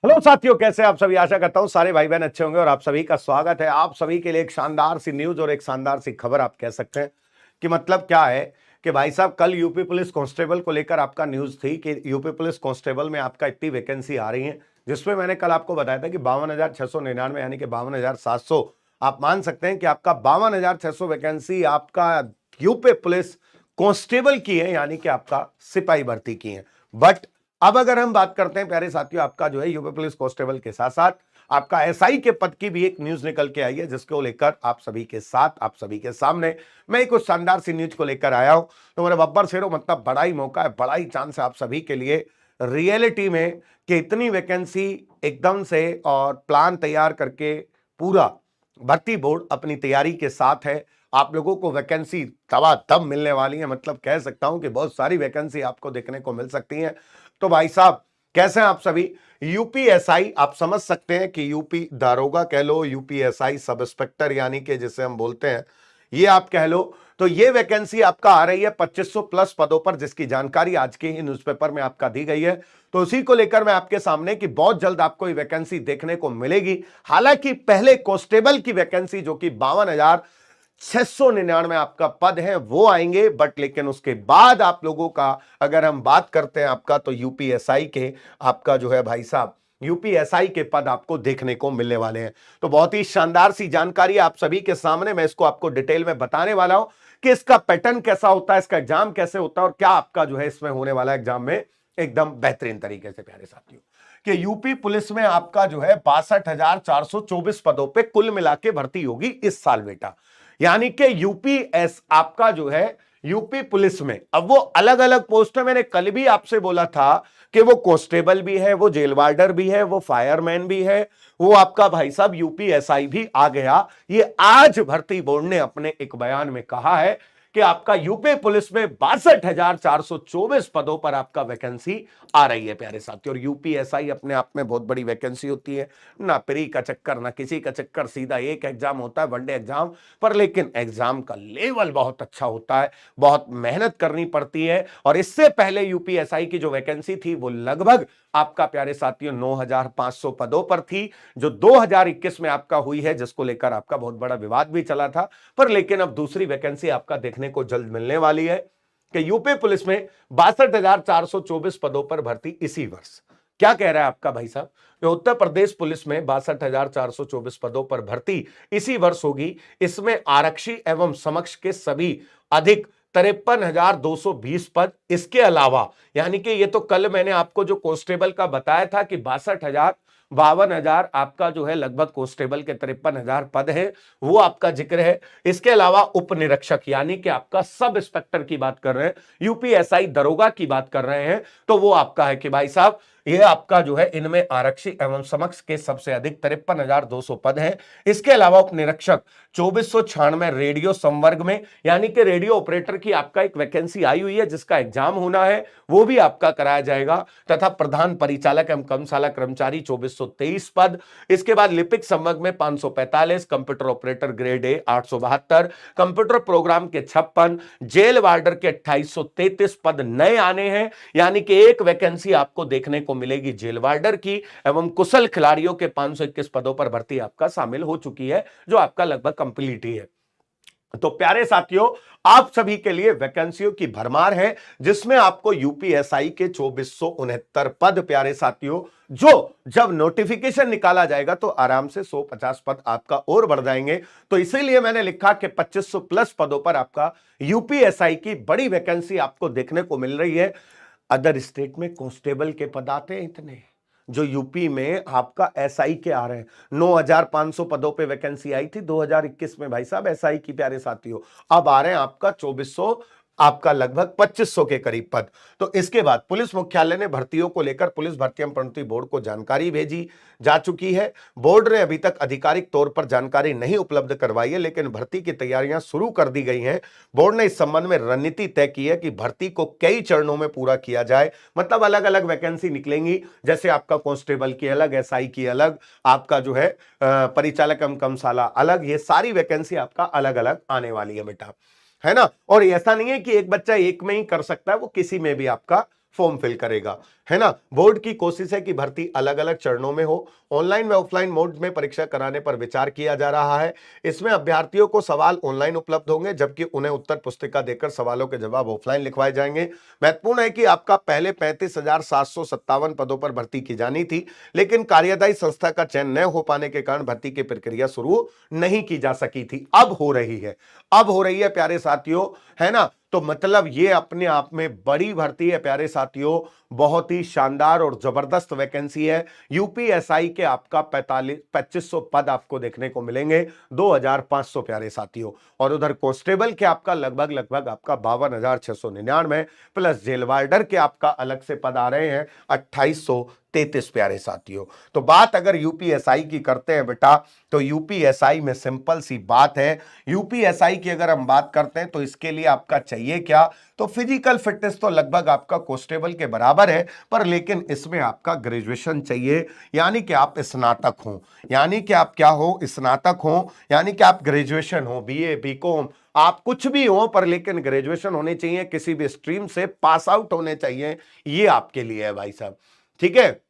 Hello साथियों, कैसे आप सभी। आशा करता हूं सारे भाई बहन अच्छे होंगे और आप सभी का स्वागत है। आप सभी के लिए एक शानदार सी न्यूज और एक शानदार सी खबर आप कह सकते हैं कि मतलब क्या है कि भाई साहब कल यूपी पुलिस कांस्टेबल को लेकर आपका न्यूज थी कि यूपी पुलिस कांस्टेबल में आपका इतनी वैकेंसी आ रही है, जिसमें मैंने कल आपको बताया था कि 52,699 यानी कि 52,700 आप मान सकते हैं कि आपका 52,600 वैकेंसी आपका यूपी पुलिस कांस्टेबल की है, यानी कि आपका सिपाही भर्ती की है। बट अब अगर हम बात करते हैं प्यारे साथियों, आपका जो है यूपी पुलिस कांस्टेबल के साथ साथ आपका एसआई के पद की भी एक न्यूज निकल के आई है, जिसको लेकर आप सभी के साथ आप सभी के सामने मैं कुछ शानदार सी न्यूज को लेकर आया हूं। तो मेरे बब्बर शेरों, मतलब बड़ा ही मौका है, बड़ा ही चांस है आप सभी के लिए रियलिटी में कि इतनी वैकेंसी एकदम से और प्लान तैयार करके पूरा भर्ती बोर्ड अपनी तैयारी के साथ है। आप लोगों को वैकेंसी तब मिलने वाली है, मतलब कह सकता हूं कि बहुत सारी वैकेंसी आपको देखने को मिल सकती है। तो भाई साहब कैसे हैं आप सभी। यूपीएसआई आप समझ सकते हैं कि यूपी दारोगा कह लो, यूपीएसआई सब इंस्पेक्टर यानी कि जिसे हम बोलते हैं, ये आप कह लो। तो ये वैकेंसी आपका आ रही है 2500 प्लस पदों पर, जिसकी जानकारी आज के ही न्यूज़पेपर में आपका दी गई है। तो उसी को लेकर मैं आपके सामने कि बहुत जल्द आपको ये वैकेंसी देखने को मिलेगी। हालांकि पहले कांस्टेबल की वैकेंसी जो कि 52,699 आपका पद है वो आएंगे, बट लेकिन उसके बाद आप लोगों का अगर हम बात करते हैं आपका, तो यूपीएसआई के आपका जो है भाई साहब यूपीएसआई के पद आपको देखने को मिलने वाले हैं। तो बहुत ही शानदार सी जानकारी आप सभी के सामने, मैं इसको आपको डिटेल में बताने वाला हूं कि इसका पैटर्न कैसा होता है, इसका एग्जाम कैसे होता है और क्या आपका जो है इसमें होने वाला एग्जाम में एकदम बेहतरीन तरीके से। प्यारे साथियों कि यूपी पुलिस में आपका जो है 62,424 पदों पे कुल मिला के भर्ती होगी इस साल बेटा। यानी कि यूपीएस आपका जो है यूपी पुलिस में अब वो अलग अलग पोस्ट है। मैंने कल भी आपसे बोला था कि वो कांस्टेबल भी है, वो जेल वार्डर भी है, वो फायरमैन भी है, वो आपका भाई साहब यूपीएसआई भी आ गया। ये आज भर्ती बोर्ड ने अपने एक बयान में कहा है कि आपका यूपी पुलिस में 62,424 पदों पर आपका वैकेंसी आ रही है प्यारे साथियों। और यूपीएसआई अपने आप में बहुत बड़ी वैकेंसी होती है, ना प्री का चक्कर ना किसी का चक्कर, सीधा एक एग्जाम होता है, वनडे एग्जाम पर, लेकिन एग्जाम का लेवल बहुत अच्छा होता है, बहुत मेहनत करनी पड़ती है। और इससे पहले यूपीएसआई की जो वैकेंसी थी वो लगभग आपका प्यारे साथियों 9,500 पदों पर थी, जो 2021 में आपका हुई है, जिसको लेकर आपका बहुत बड़ा विवाद भी चला था। पर लेकिन अब दूसरी वैकेंसी आपका देखने को जल्द मिलने वाली है कि यूपी पुलिस में 62,424 पदों पर भर्ती इसी वर्ष। क्या कह रहा है आपका भाई साहब, उत्तर प्रदेश पुलिस में 62,424 पदों पर भर्ती इसी वर्ष होगी। इसमें आरक्षी एवं समक्ष के सभी अधिक 53,220 पद, इसके अलावा यानी कि ये तो कल मैंने आपको जो कांस्टेबल का बताया था कि 52,000 आपका जो है लगभग कांस्टेबल के 53,000 पद है, वो आपका जिक्र है। इसके अलावा उप निरीक्षक यानी कि आपका सब इंस्पेक्टर की बात कर रहे हैं, यूपीएसआई दरोगा की बात कर रहे हैं, तो वो आपका है कि भाई साहब ये आपका जो है इनमें आरक्षी एवं समक्ष के सबसे अधिक 53,200 पद हैं। इसके अलावा उप निरीक्षक 2496 रेडियो संवर्ग में, यानी कि रेडियो ऑपरेटर की आपका एक वैकेंसी आई हुई है, जिसका एग्जाम होना है, वो भी आपका कराया जाएगा। तथा प्रधान परिचालक एवं कमशाला कर्मचारी 2423 पद। इसके बाद लिपिक संवर्ग में 545, computer operator grade A 872, computer program के 56, जेल वार्डर के 2833 पद नए आने हैं। यानी कि एक वैकेंसी आपको देखने को मिलेगी जेल वार्डर की, एवं कुशल खिलाड़ियों के 521 पदों पर भर्ती आपका शामिल हो चुकी है, जो आपका लगभग कंप्लीट ही है। तो प्यारे साथियों आप सभी के लिए वैकेंसियों की भरमार है, जिसमें आपको यूपीएसआई के 2469 पद प्यारे साथियों, जो जब नोटिफिकेशन निकाला जाएगा तो आराम से 150 पद आपका और बढ़ जाएंगे। तो इसीलिए मैंने लिखा कि 2500 प्लस पदों पर आपका यूपीएसआई की बड़ी वैकेंसी आपको देखने को मिल रही है। अदर स्टेट में कांस्टेबल के पद आते हैं इतने, जो यूपी में आपका एसआई के आ रहे हैं। 9,500 पदों पे वैकेंसी आई थी 2021 में भाई साहब एसआई की प्यारे साथियों, अब आ रहे हैं आपका 2400, आपका लगभग 2500 के करीब पद। तो इसके बाद पुलिस मुख्यालय ने भर्तियों को लेकर पुलिस भर्ती एवं प्रोन्नति बोर्ड को जानकारी भेजी जा चुकी है। बोर्ड ने अभी तक आधिकारिक तौर पर जानकारी नहीं उपलब्ध करवाई है, लेकिन भर्ती की तैयारियां शुरू कर दी गई हैं। बोर्ड ने इस संबंध में रणनीति तय की है कि भर्ती को कई चरणों में पूरा किया जाए, मतलब अलग अलग वैकेंसी निकलेंगी, जैसे आपका कांस्टेबल की अलग, एसआई की अलग, आपका जो है परिचालक एवं कमशाला अलग, ये सारी वैकेंसी आपका अलग अलग आने वाली है बेटा, है ना। और ऐसा नहीं है कि एक बच्चा एक में ही कर सकता है, वो किसी में भी आपका फॉर्म फिल करेगा, है ना। बोर्ड की कोशिश है कि भर्ती अलग अलग चरणों में हो। ऑनलाइन व ऑफलाइन मोड में परीक्षा कराने पर विचार किया जा रहा है। इसमें अभ्यर्थियों को सवाल ऑनलाइन उपलब्ध होंगे, जबकि उन्हें उत्तर पुस्तिका देकर सवालों के जवाब ऑफलाइन लिखवाए जाएंगे। महत्वपूर्ण है कि आपका पहले 35,757 पदों पर भर्ती की जानी थी, लेकिन कार्यदायी संस्था का चयन न हो पाने के कारण भर्ती की प्रक्रिया शुरू नहीं की जा सकी थी। अब हो रही है, अब हो रही है प्यारे साथियों, है ना। तो मतलब ये अपने आप में बड़ी भर्ती है प्यारे साथियों, बहुत ही शानदार और जबरदस्त वैकेंसी है। यूपीएसआई के आपका 2500 पद आपको देखने को मिलेंगे, 2500 प्यारे साथियों। और उधर कांस्टेबल के आपका लगभग लगभग आपका 52,699 प्लस जेल वार्डर के आपका अलग से पद आ रहे हैं 2833 प्यारे साथियों। तो बात अगर यूपीएसआई की करते हैं बेटा, तो यूपीएसआई में सिंपल सी बात है। यूपीएसआई की अगर हम बात करते हैं तो इसके लिए आपका चाहिए क्या, तो फिजिकल फिटनेस तो लगभग आपका कांस्टेबल के बराबर है, पर लेकिन इसमें आपका ग्रेजुएशन चाहिए, यानी कि आप स्नातक हो, यानी कि आप क्या हो, स्नातक हो, यानी कि आप ग्रेजुएशन हो, बीए बीकॉम आप कुछ भी हो, पर लेकिन ग्रेजुएशन होने चाहिए, किसी भी स्ट्रीम से पास आउट होने चाहिए, ये आपके लिए है भाई साहब, ठीक है,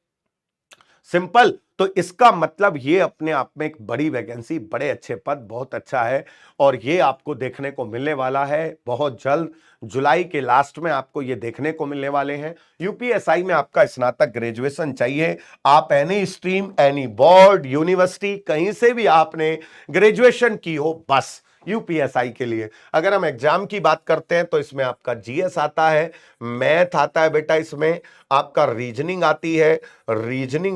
सिंपल। तो इसका मतलब ये अपने आप में एक बड़ी वैकेंसी, बड़े अच्छे पद, बहुत अच्छा है। और ये आपको देखने को मिलने वाला है बहुत जल्द, जुलाई के लास्ट में आपको ये देखने को मिलने वाले हैं। यूपीएसआई में आपका स्नातक ग्रेजुएशन चाहिए। आप any stream, any board, university, कहीं से भी आपने ग्रेजुएशन की हो, बस यूपीएसआई के लिए। अगर हम एग्जाम की बात करते हैं तो इसमें आपका जीएस आता है, मैथ आता है बेटा, इसमें आपका रीजनिंग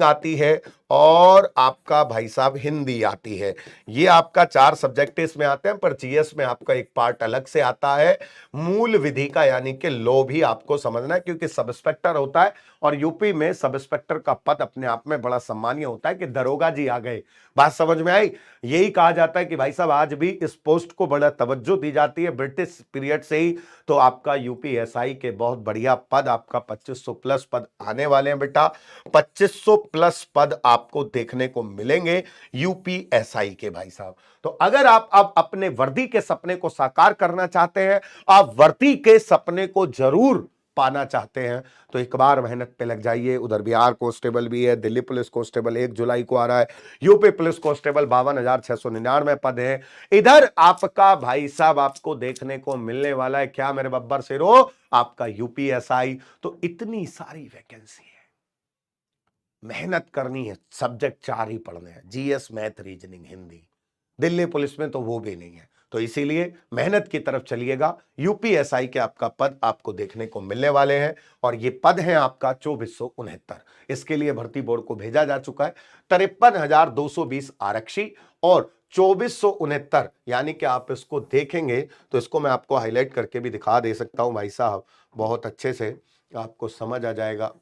आती है और आपका भाई साहब हिंदी आती है। ये आपका 4 सब्जेक्ट इसमें आते हैं, पर जीएस में आपका एक पार्ट अलग से आता है, मूल विधि का, यानी कि लॉ भी आपको समझना है, क्योंकि सब इंस्पेक्टर होता है और यूपी में सब इंस्पेक्टर का पद अपने आप में बड़ा सम्मानीय होता है कि दरोगा जी आ गए। बात समझ में आई। यही कहा जाता है कि भाई साहब आज भी इस पोस्ट को बड़ा तवज्जो दी जाती है ब्रिटिश पीरियड से ही। तो आपका यूपीएसआई के बहुत बढ़िया पद, आपका 2500 प्लस पद आने वाले हैं बेटा, 2500 प्लस पद आपको देखने को मिलेंगे यूपीएसआई के भाई साहब। तो अगर आप अब अपने वर्दी के सपने को साकार करना चाहते हैं, आप वर्दी के सपने को जरूर पाना चाहते हैं, तो एक बार मेहनत पे लग जाइए। उधर बिहार कांस्टेबल भी है, दिल्ली पुलिस कांस्टेबल 1 जुलाई को आ रहा है, यूपी पुलिस कांस्टेबल 52,699 पद है। इधर आपका भाई साहब आपको देखने को मिलने वाला है क्या मेरे बब्बर शेरो, आपका यूपीएसआई। तो इतनी सारी वैकेंसी है, मेहनत करनी है, सब्जेक्ट 4 ही पढ़ने हैं, GS, math, reasoning, Hindi. Delhi police में तो वो भी नहीं है, तो इसीलिए मेहनत की तरफ चलिएगा। यूपीएसआई के आपका पद आपको देखने को मिलने वाले हैं, और ये पद है आपका 2469। इसके लिए भर्ती बोर्ड को भेजा जा चुका है 53,220 आरक्षी और 2469, यानी कि आप इसको देखेंगे तो इसको मैं आपको हाईलाइट करके भी दिखा दे सकता हूं भाई साहब, बहुत अच्छे से आपको समझ आ जाएगा।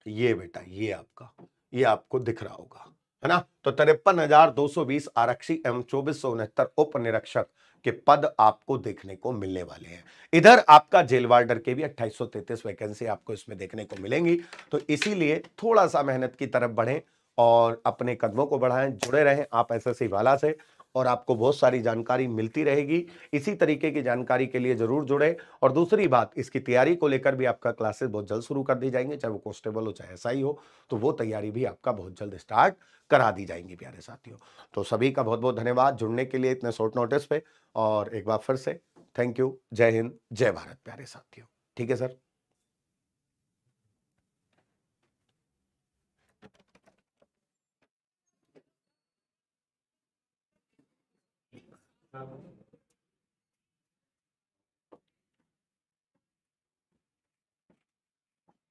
ये बेटा, ये आपका, ये आपको दिख रहा होगा, है ना। तो 53,220 आरक्षी एवं 2469 उप निरीक्षक के पद आपको देखने को मिलने वाले हैं। इधर आपका जेल वार्डर के भी 2833 वैकेंसी आपको इसमें देखने को मिलेंगी। तो इसीलिए थोड़ा सा मेहनत की तरफ बढ़ें और अपने कदमों को बढ़ाएं, जुड़े रहें आप एसएससी वाला से, और आपको बहुत सारी जानकारी मिलती रहेगी। इसी तरीके की जानकारी के लिए जरूर जुड़े। और दूसरी बात, इसकी तैयारी को लेकर भी आपका क्लासेस बहुत जल्द शुरू कर दी जाएंगे, चाहे वो कांस्टेबल हो चाहे एसआई हो, तो वो तैयारी भी आपका बहुत जल्द स्टार्ट करा दी जाएंगी प्यारे साथियों। तो सभी का बहुत बहुत धन्यवाद जुड़ने के लिए इतने शॉर्ट नोटिस पे, और एक बार फिर से थैंक यू। जय हिंद, जय भारत प्यारे साथियों। ठीक है सर।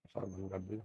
सर बंद कर दी।